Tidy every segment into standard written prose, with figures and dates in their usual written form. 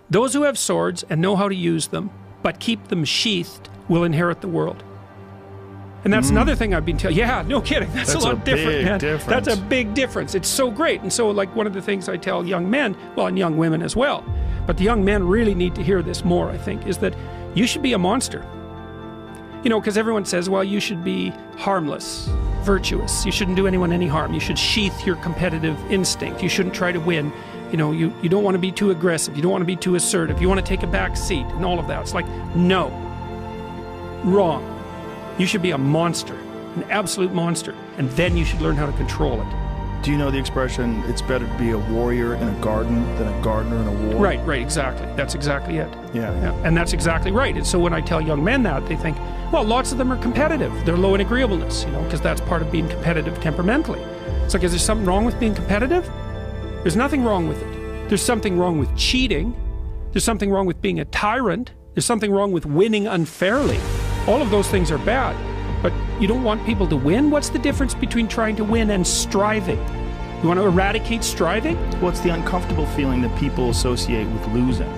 Those who have swords and know how to use them, but keep them sheathed, will inherit the world. And that's another thing I've been telling. Yeah, no kidding. That's a lot different, man. Difference. That's a big difference. It's so great. And so, like, one of the things I tell young men, well, and young women as well, but the young men really need to hear this more, I think, is that you should be a monster. You know, because everyone says, well, you should be harmless, virtuous. You shouldn't do anyone any harm. You should sheath your competitive instinct. You shouldn't try to win. You know, you don't want to be too aggressive. You don't want to be too assertive. You want to take a back seat and all of that. It's like, no. Wrong. You should be a monster, an absolute monster, and then you should learn how to control it. Do you know the expression, it's better to be a warrior in a garden than a gardener in a war? Right, exactly. That's exactly it. Yeah. And that's exactly right. And so when I tell young men that, they think, well, lots of them are competitive. They're low in agreeableness, you know, because that's part of being competitive temperamentally. It's like, is there something wrong with being competitive? There's nothing wrong with it. There's something wrong with cheating. There's something wrong with being a tyrant. There's something wrong with winning unfairly. All of those things are bad, but you don't want people to win? What's the difference between trying to win and striving? You want to eradicate striving? Well, it's the uncomfortable feeling that people associate with losing.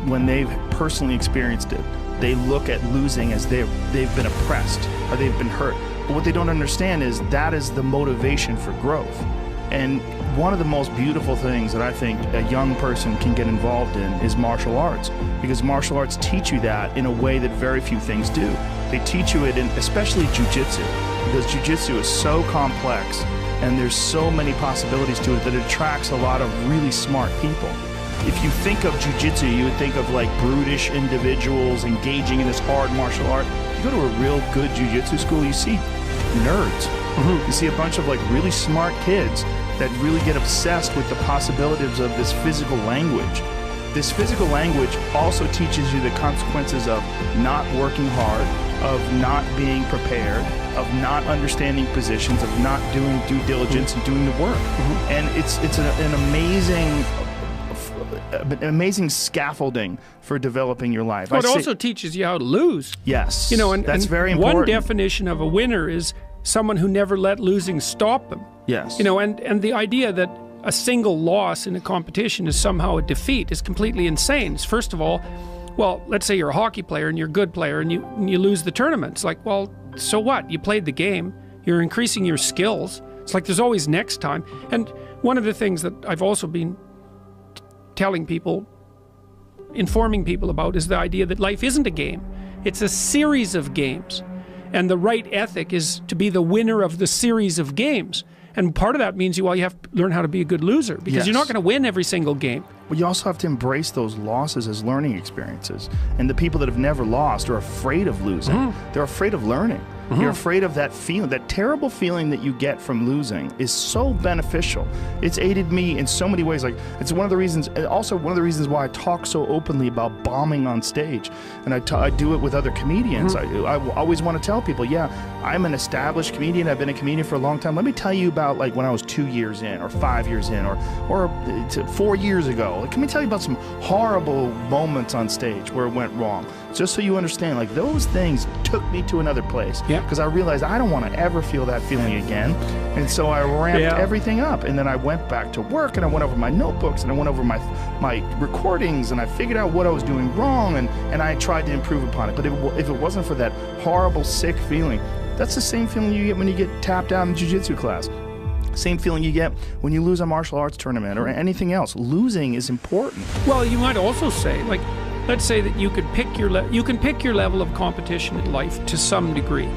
When they've personally experienced it, they look at losing as they've been oppressed or they've been hurt. But what they don't understand is that is the motivation for growth. And one of the most beautiful things that I think a young person can get involved in is martial arts, because martial arts teach you that in a way that very few things do. They teach you it in especially jiu-jitsu, because jiu-jitsu is so complex and there's so many possibilities to it that it attracts a lot of really smart people. If you think of jiu-jitsu, you would think of like brutish individuals engaging in this hard martial art. You go to a real good jiu-jitsu school, you see nerds. You see a bunch of like really smart kids that really get obsessed with the possibilities of this physical language. This physical language also teaches you the consequences of not working hard, of not being prepared, of not understanding positions, of not doing due diligence and doing the work. And it's an amazing scaffolding for developing your life. Well, it also teaches you how to lose. Yes, you know, and that's very important. One definition of a winner is someone who never let losing stop them. Yes. You know, and the idea that a single loss in a competition is somehow a defeat is completely insane. First of all, well, let's say you're a hockey player and you're a good player and you lose the tournament. It's like, well, so what? You played the game. You're increasing your skills. It's like there's always next time. And one of the things that I've also been telling people, informing people about, is the idea that life isn't a game. It's a series of games. And the right ethic is to be the winner of the series of games. And part of that means you have to learn how to be a good loser, because you're not going to win every single game. Well, you also have to embrace those losses as learning experiences. And the people that have never lost are afraid of losing. They're afraid of learning. You're afraid of that feeling, that terrible feeling that you get from losing is so beneficial. It's aided me in so many ways. Like, it's one of the reasons, also one of the reasons why I talk so openly about bombing on stage. And I do it with other comedians. I always want to tell people, yeah, I'm an established comedian. I've been a comedian for a long time. Let me tell you about like when I was 2 years in, or 5 years in, or 4 years ago. Like, let me tell you about some horrible moments on stage where it went wrong. Just so you understand, like, those things took me to another place. Because I realized I don't want to ever feel that feeling again. And so I ramped everything up. And then I went back to work, and I went over my notebooks, and I went over my recordings, and I figured out what I was doing wrong, and I tried to improve upon it. But if it wasn't for that horrible, sick feeling, that's the same feeling you get when you get tapped out in jiu-jitsu class. Same feeling you get when you lose a martial arts tournament or anything else. Losing is important. Well, you might also say, like, let's say that you can pick your level of competition in life to some degree.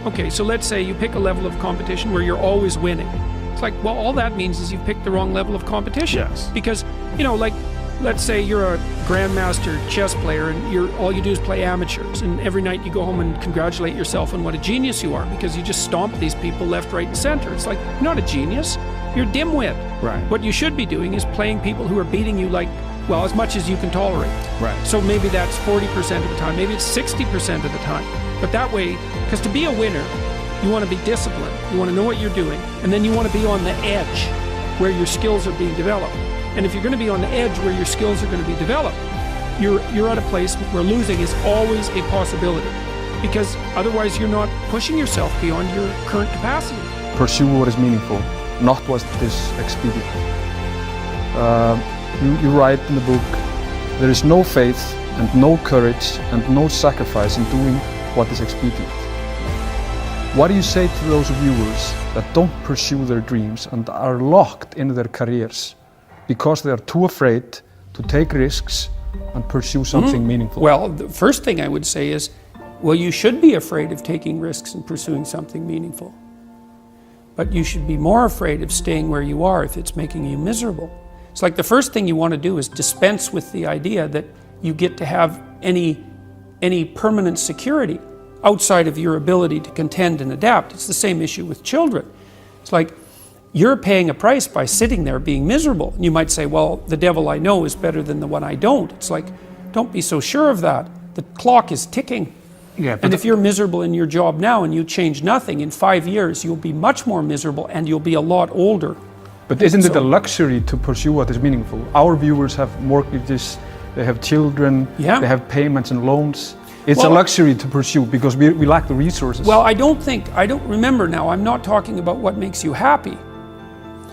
Okay, so let's say you pick a level of competition where you're always winning. It's like, well, all that means is you've picked the wrong level of competition. Yes. Because, you know, like, let's say you're a grandmaster chess player and all you do is play amateurs, and every night you go home and congratulate yourself on what a genius you are because you just stomp these people left, right, and center. It's like, you're not a genius, you're a dimwit. Right. What you should be doing is playing people who are beating you, like, well, as much as you can tolerate. Right. So maybe that's 40% of the time, maybe it's 60% of the time. But that way, because to be a winner, you want to be disciplined, you want to know what you're doing, and then you want to be on the edge where your skills are being developed. And if you're going to be on the edge where your skills are going to be developed, you're at a place where losing is always a possibility, because otherwise you're not pushing yourself beyond your current capacity. Pursue what is meaningful, not what is expedient. You write in the book There is no faith and no courage and no sacrifice in doing what is expedient. What do you say to those viewers that don't pursue their dreams and are locked in their careers because they are too afraid to take risks and pursue something meaningful? Well, the first thing I would say is, well, you should be afraid of taking risks and pursuing something meaningful. But you should be more afraid of staying where you are if it's making you miserable. It's like the first thing you want to do is dispense with the idea that you get to have any permanent security outside of your ability to contend and adapt. It's the same issue with children. It's like you're paying a price by sitting there being miserable. And you might say, well, the devil I know is better than the one I don't. It's like, don't be so sure of that. The clock is ticking. Yeah, and if you're miserable in your job now and you change nothing, in 5 years you'll be much more miserable and you'll be a lot older. But isn't it a luxury to pursue what is meaningful? Our viewers have mortgages, they have children, they have payments and loans. It's a luxury to pursue because we lack the resources. Well, I don't remember now, I'm not talking about what makes you happy.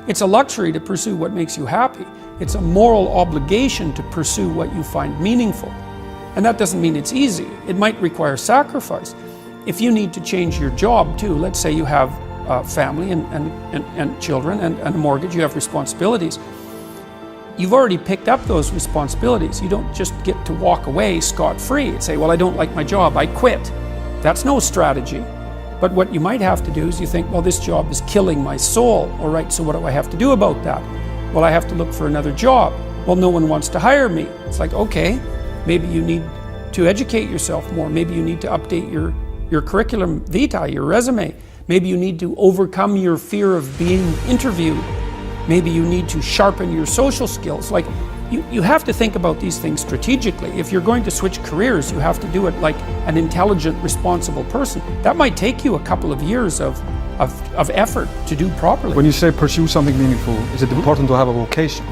It's a luxury to pursue what makes you happy. It's a moral obligation to pursue what you find meaningful. And that doesn't mean it's easy. It might require sacrifice. If you need to change your job too, let's say you have a family and children and a mortgage, you have responsibilities. You've already picked up those responsibilities. You don't just get to walk away scot-free and say, well, I don't like my job, I quit. That's no strategy. But what you might have to do is you think, well, this job is killing my soul. All right, so what do I have to do about that? Well, I have to look for another job. Well, no one wants to hire me. It's like, okay, maybe you need to educate yourself more. Maybe you need to update your curriculum vitae, your resume. Maybe you need to overcome your fear of being interviewed. Maybe you need to sharpen your social skills. Like, you have to think about these things strategically. If you're going to switch careers, you have to do it like an intelligent, responsible person. That might take you a couple of years of effort to do properly. When you say pursue something meaningful, is it important to have a vocation?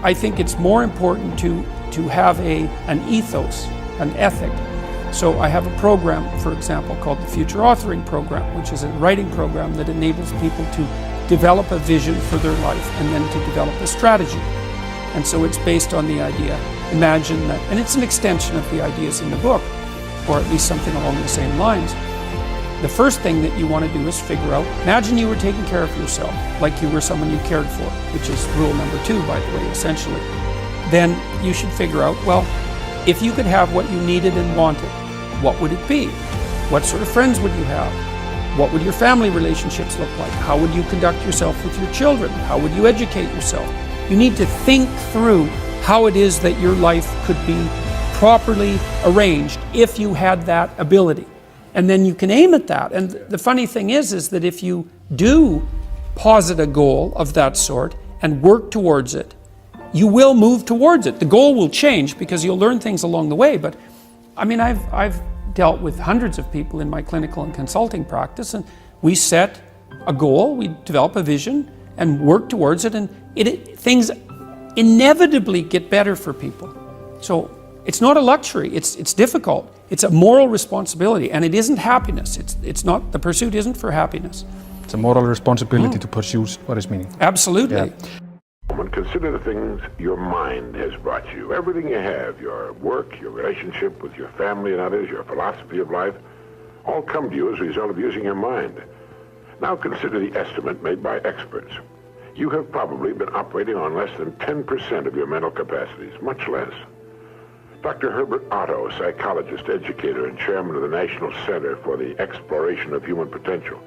I think it's more important to have an ethos, an ethic. So I have a program, for example, called the Future Authoring Program, which is a writing program that enables people to develop a vision for their life and then to develop a strategy. And so it's based on the idea, imagine that, and it's an extension of the ideas in the book, or at least something along the same lines. The first thing that you want to do is figure out, imagine you were taking care of yourself, like you were someone you cared for, which is rule number 2, by the way, essentially. Then you should figure out, well, if you could have what you needed and wanted, what would it be? What sort of friends would you have? What would your family relationships look like? How would you conduct yourself with your children? How would you educate yourself? You need to think through how it is that your life could be properly arranged if you had that ability. And then you can aim at that. And the funny thing is that if you do posit a goal of that sort and work towards it, you will move towards it. The goal will change because you'll learn things along the way. But I mean, I've dealt with hundreds of people in my clinical and consulting practice, and we set a goal, we develop a vision and work towards it, and things inevitably get better for people. So it's not a luxury, it's difficult. It's a moral responsibility, and it isn't happiness. It's not, the pursuit isn't for happiness. It's a moral responsibility to pursue what is meaningful. Absolutely. Yeah. Consider the things your mind has brought you. Everything you have, your work, your relationship with your family and others, your philosophy of life, all come to you as a result of using your mind. Now consider the estimate made by experts. You have probably been operating on less than 10% of your mental capacities, much less. Dr. Herbert Otto, psychologist, educator, and chairman of the National Center for the Exploration of Human Potential,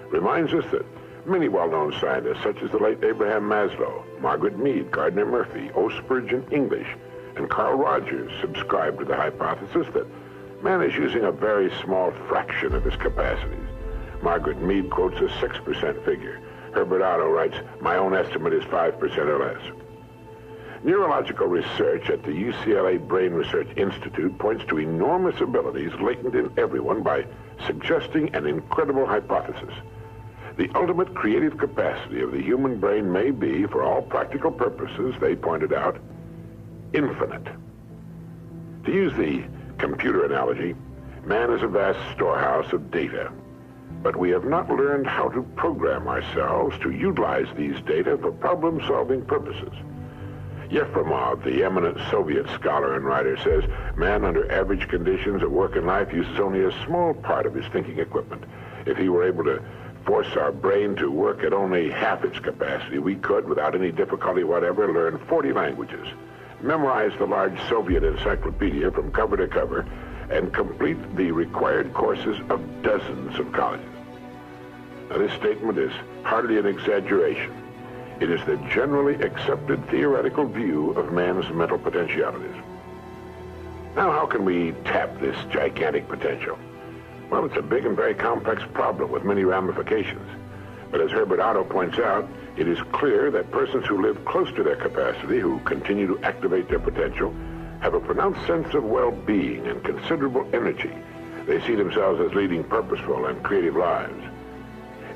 reminds us that many well-known scientists, such as the late Abraham Maslow, Margaret Mead, Gardner Murphy, O. Spurgeon English, and Carl Rogers, subscribe to the hypothesis that man is using a very small fraction of his capacities. Margaret Mead quotes a 6% figure. Herbert Otto writes, my own estimate is 5% or less. Neurological research at the UCLA Brain Research Institute points to enormous abilities latent in everyone by suggesting an incredible hypothesis. The ultimate creative capacity of the human brain may be, for all practical purposes, they pointed out, infinite. To use the computer analogy, man is a vast storehouse of data, but we have not learned how to program ourselves to utilize these data for problem-solving purposes. Yefremov, the eminent Soviet scholar and writer, says man under average conditions at work and life uses only a small part of his thinking equipment. If he were able to force our brain to work at only half its capacity, we could, without any difficulty whatever, learn 40 languages, memorize the large Soviet encyclopedia from cover to cover, and complete the required courses of dozens of colleges. Now, this statement is hardly an exaggeration. It is the generally accepted theoretical view of man's mental potentialities. Now, how can we tap this gigantic potential? Well, it's a big and very complex problem with many ramifications. But as Herbert Otto points out, it is clear that persons who live close to their capacity, who continue to activate their potential, have a pronounced sense of well-being and considerable energy. They see themselves as leading purposeful and creative lives.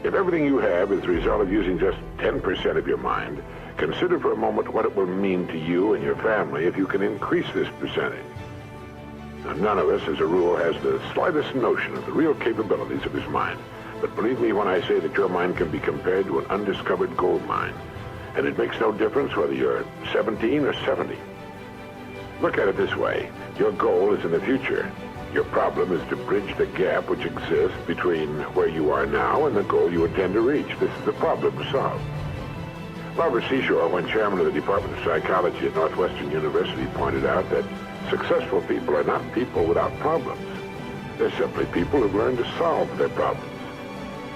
If everything you have is the result of using just 10% of your mind, consider for a moment what it will mean to you and your family if you can increase this percentage. Now, none of us, as a rule, has the slightest notion of the real capabilities of his mind. But believe me when I say that your mind can be compared to an undiscovered gold mine. And it makes no difference whether you're 17 or 70. Look at it this way. Your goal is in the future. Your problem is to bridge the gap which exists between where you are now and the goal you intend to reach. This is the problem to solve. Robert Seashore, when chairman of the Department of Psychology at Northwestern University, pointed out that successful people are not people without problems. They're simply people who've learned to solve their problems.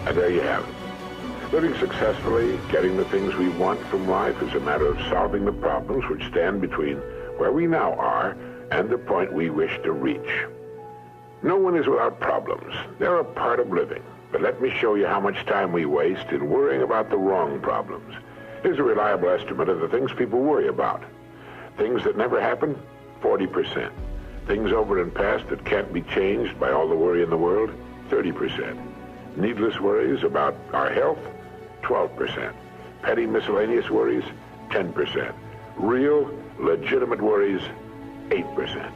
And there you have it. Living successfully, getting the things we want from life is a matter of solving the problems which stand between where we now are and the point we wish to reach. No one is without problems. They're a part of living. But let me show you how much time we waste in worrying about the wrong problems. Here's a reliable estimate of the things people worry about. Things that never happen, 40%. Things over and past that can't be changed by all the worry in the world, 30%. Needless worries about our health, 12%. Petty miscellaneous worries, 10%. Real, legitimate worries, 8%.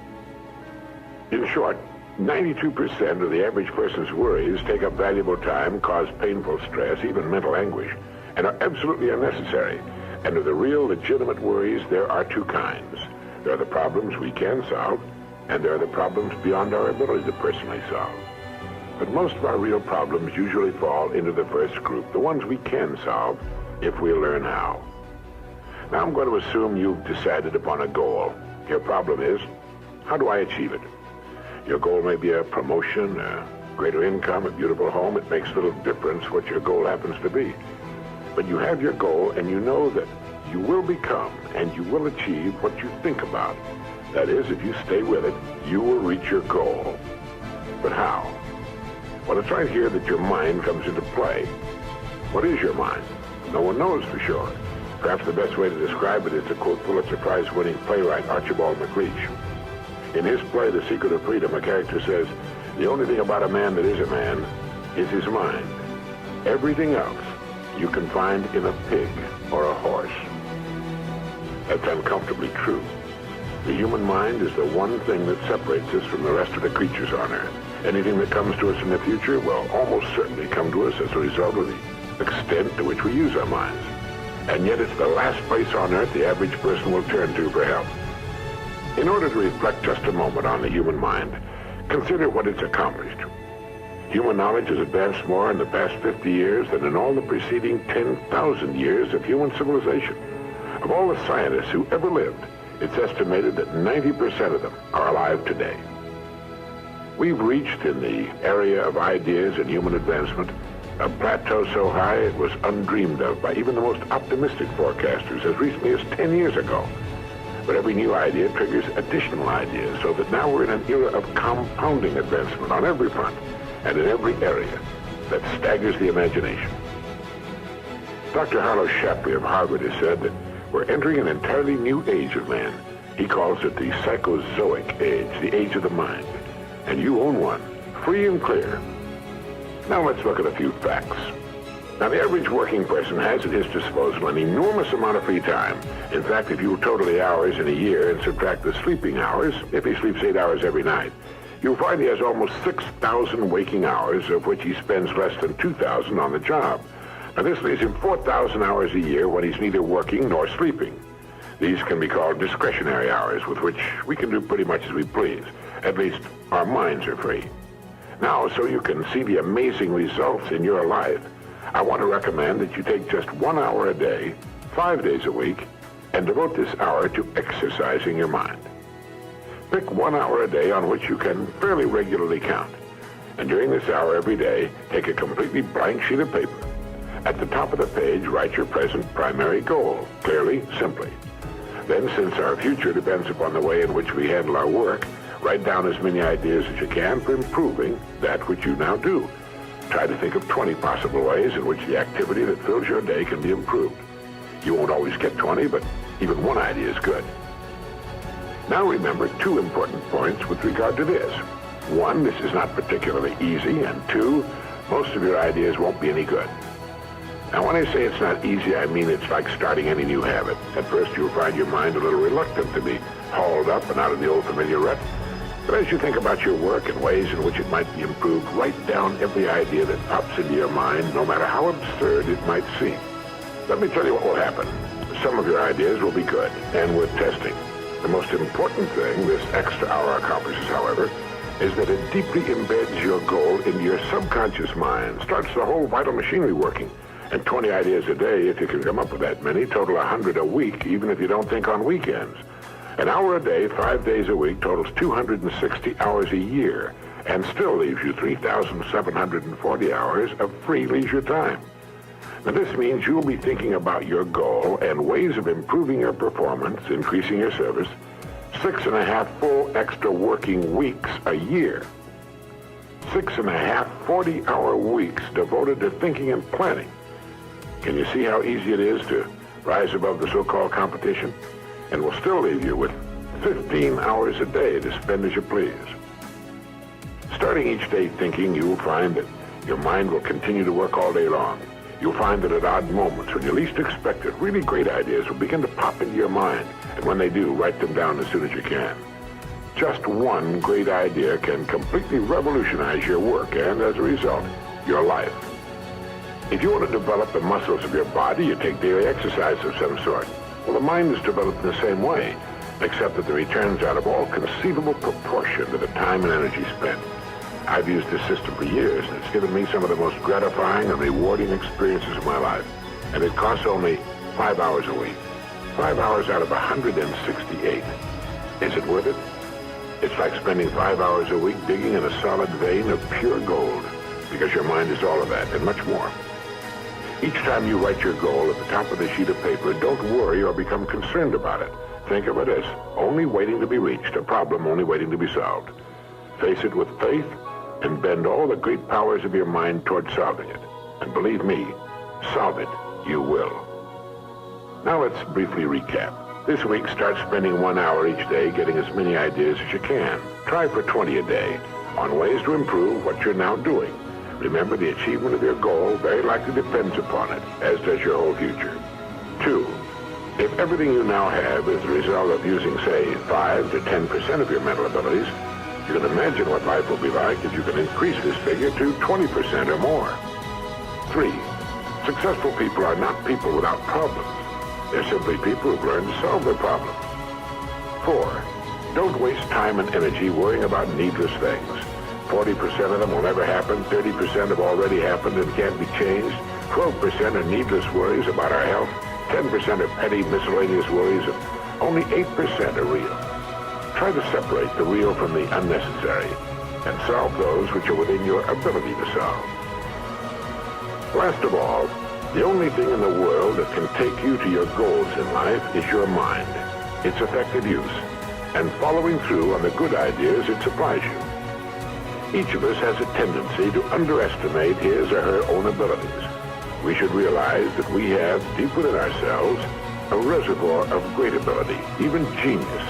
In short, 92% of the average person's worries take up valuable time, cause painful stress, even mental anguish, and are absolutely unnecessary. And of the real, legitimate worries, there are two kinds. There are the problems we can solve, and there are the problems beyond our ability to personally solve. But most of our real problems usually fall into the first group, the ones we can solve if we learn how. Now I'm going to assume you've decided upon a goal. Your problem is, how do I achieve it? Your goal may be a promotion, a greater income, a beautiful home. It makes little difference what your goal happens to be. But you have your goal, and you know that you will become and you will achieve what you think about. That is, if you stay with it, you will reach your goal. But how? Well, it's right here that your mind comes into play. What is your mind? No one knows for sure. Perhaps the best way to describe it is to quote Pulitzer Prize-winning playwright Archibald MacLeish. In his play, The Secret of Freedom, a character says, the only thing about a man that is a man is his mind. Everything else you can find in a pig or a horse. That's uncomfortably true. The human mind is the one thing that separates us from the rest of the creatures on Earth. Anything that comes to us in the future will almost certainly come to us as a result of the extent to which we use our minds. And yet it's the last place on Earth the average person will turn to for help. In order to reflect just a moment on the human mind, consider what it's accomplished. Human knowledge has advanced more in the past 50 years than in all the preceding 10,000 years of human civilization. Of all the scientists who ever lived, it's estimated that 90% of them are alive today. We've reached, in the area of ideas and human advancement, a plateau so high it was undreamed of by even the most optimistic forecasters as recently as 10 years ago. But every new idea triggers additional ideas, so that now we're in an era of compounding advancement on every front and in every area that staggers the imagination. Dr. Harlow Shapley of Harvard has said that we're entering an entirely new age of man. He calls it the psychozoic age, the age of the mind. And you own one, free and clear. Now let's look at a few facts. Now, the average working person has at his disposal an enormous amount of free time. In fact, if you total the hours in a year and subtract the sleeping hours, if he sleeps 8 hours every night, you'll find he has almost 6,000 waking hours, of which he spends less than 2,000 on the job. Now, this leaves him 4,000 hours a year when he's neither working nor sleeping. These can be called discretionary hours, with which we can do pretty much as we please. At least our minds are free. Now, so you can see the amazing results in your life, I want to recommend that you take just 1 hour a day, 5 days a week, and devote this hour to exercising your mind. Pick 1 hour a day on which you can fairly regularly count. And during this hour every day, take a completely blank sheet of paper. At the top of the page, write your present primary goal, clearly, simply. Then, since our future depends upon the way in which we handle our work, write down as many ideas as you can for improving that which you now do. Try to think of 20 possible ways in which the activity that fills your day can be improved. You won't always get 20, but even one idea is good. Now remember 2 important points with regard to this. 1, this is not particularly easy, and 2, most of your ideas won't be any good. Now, when I say it's not easy, I mean it's like starting any new habit. At first, you'll find your mind a little reluctant to be hauled up and out of the old familiar rut. But as you think about your work and ways in which it might be improved, write down every idea that pops into your mind, no matter how absurd it might seem. Let me tell you what will happen. Some of your ideas will be good and worth testing. The most important thing this extra hour accomplishes, however, is that it deeply embeds your goal into your subconscious mind, starts the whole vital machinery working. And 20 ideas a day, if you can come up with that many, total 100 a week, even if you don't think on weekends. An hour a day, 5 days a week, totals 260 hours a year, and still leaves you 3,740 hours of free leisure time. Now, this means you'll be thinking about your goal and ways of improving your performance, increasing your service, 6.5 full extra working weeks a year. 6.5 40-hour weeks devoted to thinking and planning. Can you see how easy it is to rise above the so-called competition? And will still leave you with 15 hours a day to spend as you please. Starting each day thinking, you will find that your mind will continue to work all day long. You'll find that at odd moments, when you least expect it, really great ideas will begin to pop into your mind. And when they do, write them down as soon as you can. Just one great idea can completely revolutionize your work and, as a result, your life. If you want to develop the muscles of your body, you take daily exercise of some sort. Well, the mind is developed in the same way, except that the returns out of all conceivable proportion to the time and energy spent. I've used this system for years, and it's given me some of the most gratifying and rewarding experiences of my life. And it costs only 5 hours a week. 5 hours out of 168. Is it worth it? It's like spending 5 hours a week digging in a solid vein of pure gold, because your mind is all of that and much more. Each time you write your goal at the top of the sheet of paper, don't worry or become concerned about it. Think of it as only waiting to be reached, a problem only waiting to be solved. Face it with faith and bend all the great powers of your mind toward solving it. And believe me, solve it you will. Now let's briefly recap. This week, start spending 1 hour each day getting as many ideas as you can. Try for 20 a day on ways to improve what you're now doing. Remember, the achievement of your goal very likely depends upon it, as does your whole future. 2, if everything you now have is the result of using, say, 5 to 10% of your mental abilities, you can imagine what life will be like if you can increase this figure to 20% or more. 3, successful people are not people without problems. They're simply people who've learned to solve their problems. 4, don't waste time and energy worrying about needless things. 40% of them will never happen, 30% have already happened and can't be changed, 12% are needless worries about our health, 10% are petty miscellaneous worries, and only 8% are real. Try to separate the real from the unnecessary and solve those which are within your ability to solve. Last of all, the only thing in the world that can take you to your goals in life is your mind, its effective use, and following through on the good ideas it supplies you. Each of us has a tendency to underestimate his or her own abilities. We should realize that we have, deep within ourselves, a reservoir of great ability, even genius,